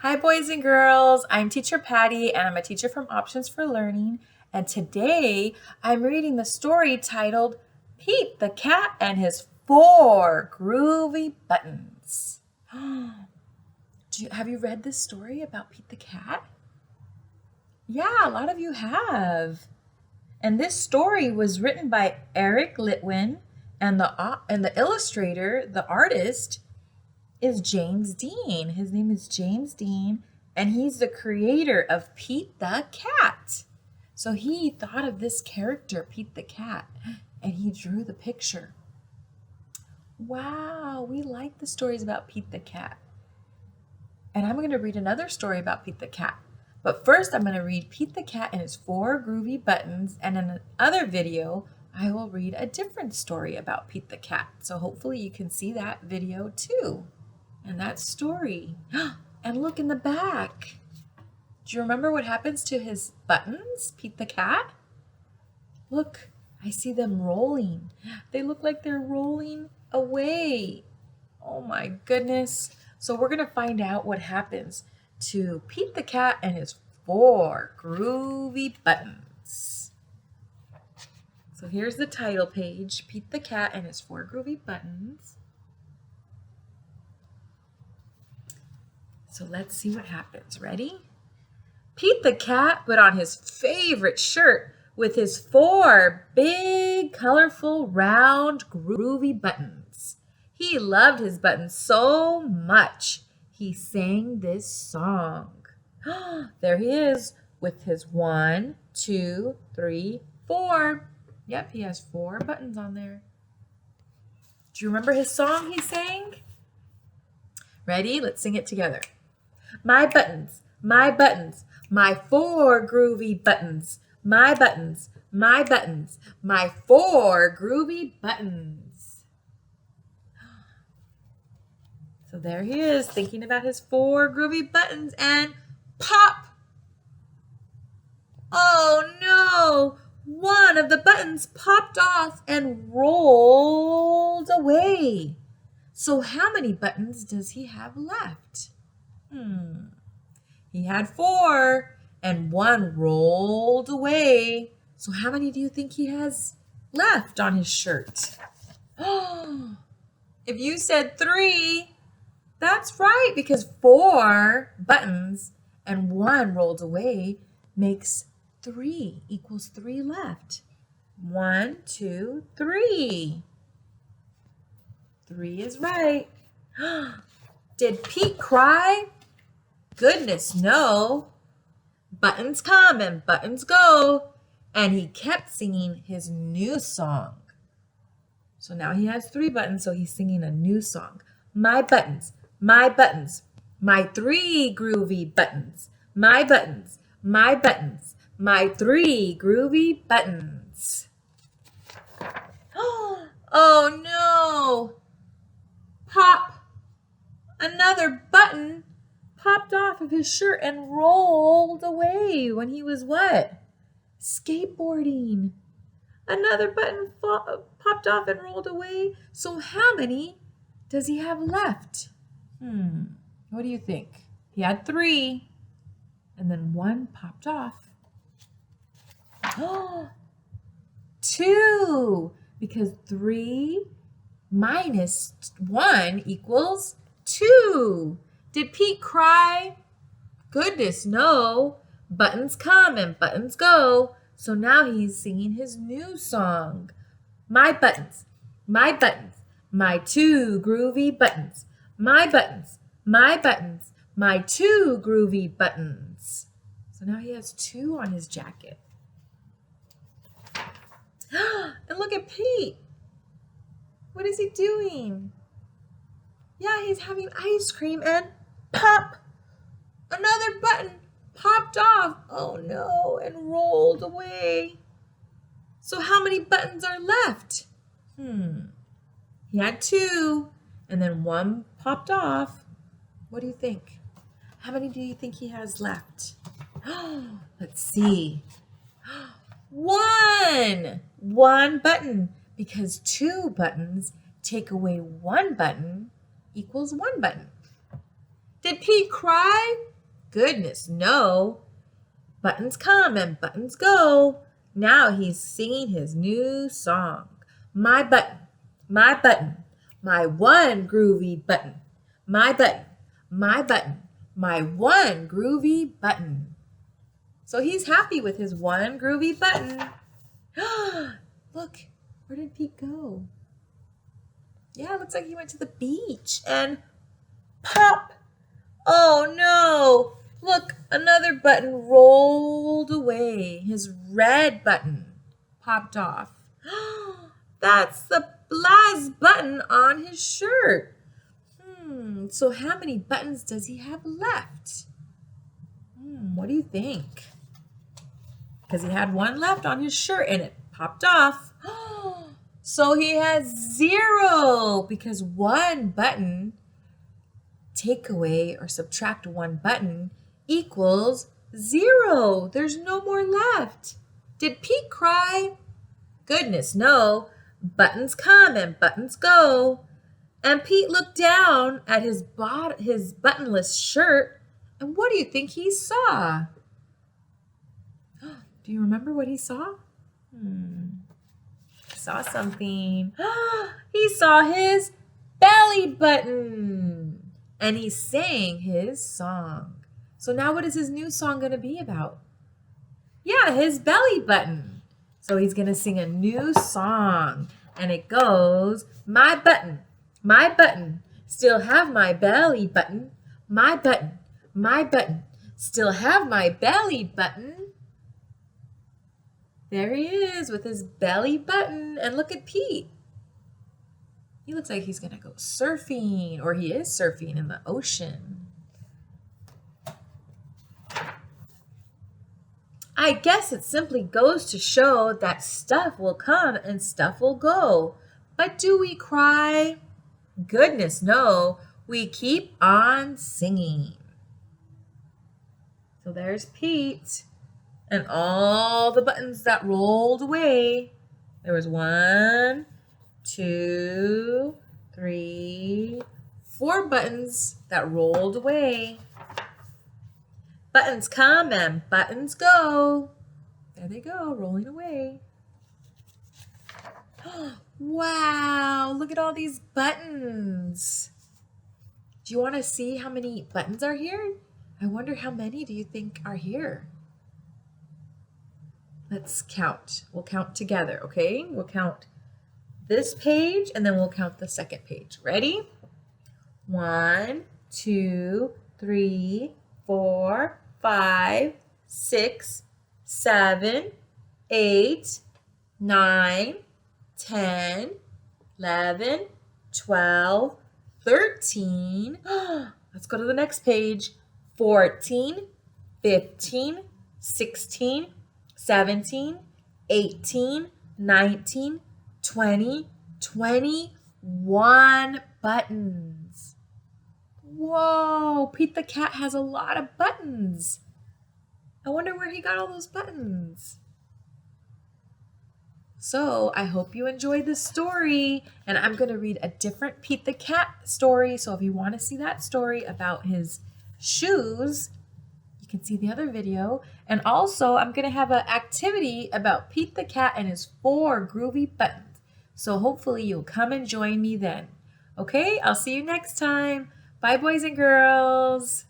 Hi, boys and girls. I'm Teacher Patty, and I'm a teacher from Options for Learning. And today I'm reading the story titled Pete the Cat and His 4 Groovy Buttons. Have you read this story about Pete the Cat? Yeah, a lot of you have. And this story was written by Eric Litwin, and the illustrator, the artist, is James Dean. His name is James Dean, and he's the creator of Pete the Cat. So he thought of this character, Pete the Cat, and he drew the picture. Wow, we like the stories about Pete the Cat. And I'm going to read another story about Pete the Cat. But first, I'm going to read Pete the Cat and his 4 groovy buttons, and in another video, I will read a different story about Pete the Cat. So hopefully you can see that video too. And that story. And look in the back. Do you remember what happens to his buttons, Pete the Cat? Look, I see them rolling. They look like they're rolling away. Oh my goodness. So we're going to find out what happens to Pete the Cat and his 4 groovy buttons. So here's the title page, Pete the Cat and his 4 groovy buttons. So let's see what happens. Ready? Pete the Cat put on his favorite shirt with his 4 big, colorful, round, groovy buttons. He loved his buttons so much, he sang this song. There he is with his 1, 2, 3, 4. Yep, he has 4 buttons on there. Do you remember his song he sang? Ready? Let's sing it together. My buttons, my 4 groovy buttons. My buttons, my 4 groovy buttons. So there he is, thinking about his 4 groovy buttons, and pop! Oh no! One of the buttons popped off and rolled away. So how many buttons does he have left? He had 4 and 1 rolled away. So how many do you think he has left on his shirt? If you said 3, that's right, because 4 buttons and 1 rolled away makes 3, equals 3 left. 1, 2, 3. 3 is right. Did Pete cry? Goodness, no. Buttons come and buttons go. And he kept singing his new song. So now he has 3 buttons, so he's singing a new song. My buttons, my 3 groovy buttons. My buttons, my 3 groovy buttons. Oh no! Pop! Another button popped off of his shirt and rolled away when he was what? Skateboarding. Another button popped off and rolled away. So how many does he have left? What do you think? He had 3, and then 1 popped off. 2, because 3 minus 1 equals 2. Did Pete cry? Goodness, no. Buttons come and buttons go. So now he's singing his new song. My buttons, my 2 groovy buttons. My buttons, my 2 groovy buttons. So now he has 2 on his jacket. And look at Pete. What is he doing? Yeah, he's having ice cream, and pop! Another button popped off. Oh no, and rolled away. So how many buttons are left? He had 2, and then 1 popped off. What do you think? How many do you think he has left? Let's see. 1! 1 button, because 2 buttons take away 1 button equals 1 button. Did Pete cry? Goodness, no. Buttons come and buttons go. Now he's singing his new song. My button, my button, my one groovy button. My button, my button, my one groovy button. So he's happy with his one groovy button. Look, where did Pete go? Yeah, it looks like he went to the beach and pop. Oh no, look, another button rolled away. His red button popped off. That's the last button on his shirt. So how many buttons does he have left? What do you think? Because he had one left on his shirt and it popped off. So he has 0 because one button, take away or subtract one button equals 0. There's no more left. Did Pete cry? Goodness, no. Buttons come and buttons go. And Pete looked down at his buttonless shirt, and what do you think he saw? Do you remember what he saw? He saw something. He saw his belly button. And he sang his song. So now what is his new song going to be about? Yeah, his belly button. So he's going to sing a new song. And it goes, my button, still have my belly button. My button, still have my belly button. There he is with his belly button. And look at Pete. He looks like he's going to go surfing, or he is surfing in the ocean. I guess it simply goes to show that stuff will come and stuff will go. But do we cry? Goodness, no. We keep on singing. So there's Pete and all the buttons that rolled away. There was 1, 2, 3, 4 buttons that rolled away. Buttons come and buttons go. There they go, rolling away. Wow, look at all these buttons. Do you want to see how many buttons are here? I wonder how many do you think are here? Let's count. We'll count together, okay? We'll count this page and then we'll count the second page. Ready? 1, 2, 3, 4, 5, 6, 7, 8, 9, 10, 11, 12, 13. Let's go to the next page. 14, 15, 16, 17, 18, 19, 20, 21 buttons. Whoa, Pete the cat has a lot of buttons. I wonder where he got all those buttons. So I hope you enjoyed this story, and I'm going to read a different Pete the cat story. So if you want to see that story about his shoes, you can see the other video. And also I'm going to have an activity about Pete the cat and his 4 groovy buttons. So hopefully you'll come and join me then. Okay, I'll see you next time. Bye, boys and girls.